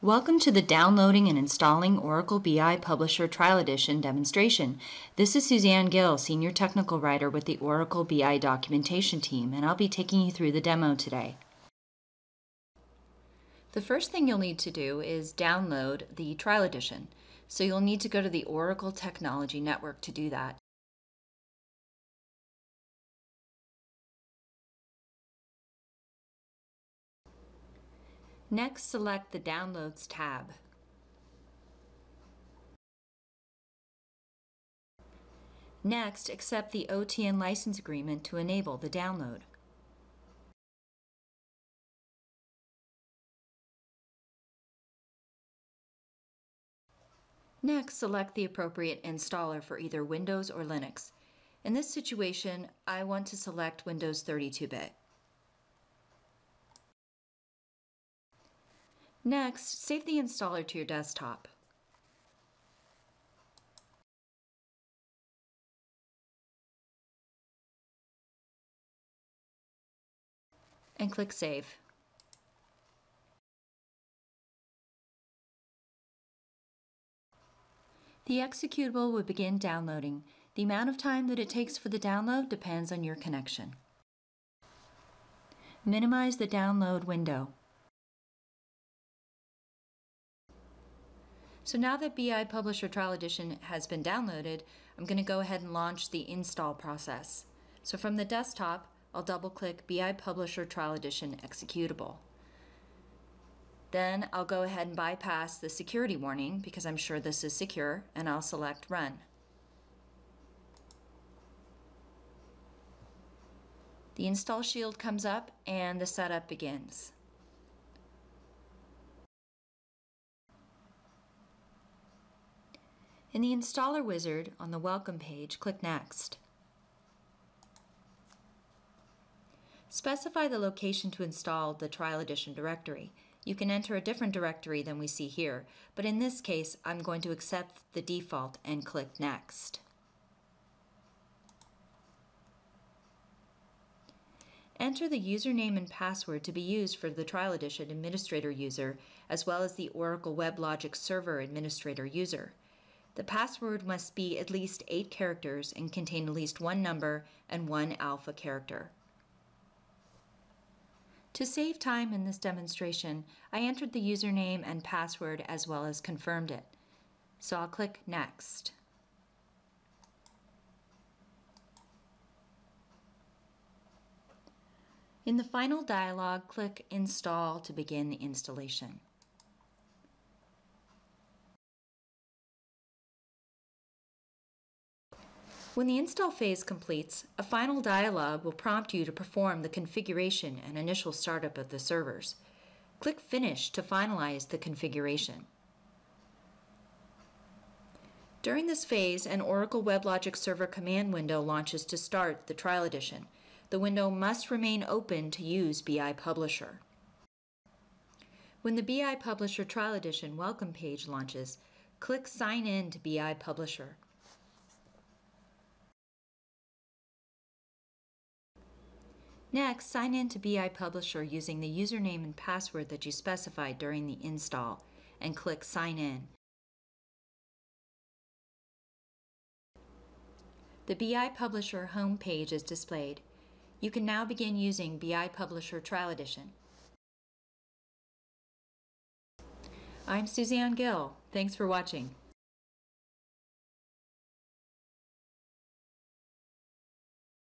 Welcome to the Downloading and Installing Oracle BI Publisher Trial Edition demonstration. This is Suzanne Gill, Senior Technical Writer with the Oracle BI Documentation Team, and I'll be taking you through the demo today. The first thing you'll need to do is download the Trial Edition. So you'll need to go to the Oracle Technology Network to do that. Next, select the Downloads tab. Next, accept the OTN license agreement to enable the download. Next, select the appropriate installer for either Windows or Linux. In this situation, I want to select Windows 32-bit. Next, save the installer to your desktop. And click Save. The executable will begin downloading. The amount of time that it takes for the download depends on your connection. Minimize the download window. So now that BI Publisher Trial Edition has been downloaded, I'm going to go ahead and launch the install process. So from the desktop, I'll double-click BI Publisher Trial Edition executable. Then I'll go ahead and bypass the security warning because I'm sure this is secure, and I'll select Run. The install shield comes up and the setup begins. In the Installer Wizard on the Welcome page, click Next. Specify the location to install the Trial Edition directory. You can enter a different directory than we see here, but in this case, I'm going to accept the default and click Next. Enter the username and password to be used for the Trial Edition Administrator user, as well as the Oracle WebLogic Server Administrator user. The password must be at least 8 characters and contain at least one number and one alpha character. To save time in this demonstration, I entered the username and password as well as confirmed it. So I'll click Next. In the final dialog, click Install to begin the installation. When the install phase completes, a final dialog will prompt you to perform the configuration and initial startup of the servers. Click Finish to finalize the configuration. During this phase, an Oracle WebLogic Server command window launches to start the Trial Edition. The window must remain open to use BI Publisher. When the BI Publisher Trial Edition Welcome page launches, click Sign in to BI Publisher. Next, sign in to BI Publisher using the username and password that you specified during the install, and click Sign in. The BI Publisher home page is displayed. You can now begin using BI Publisher Trial Edition. I'm Suzanne Gill. Thanks for watching.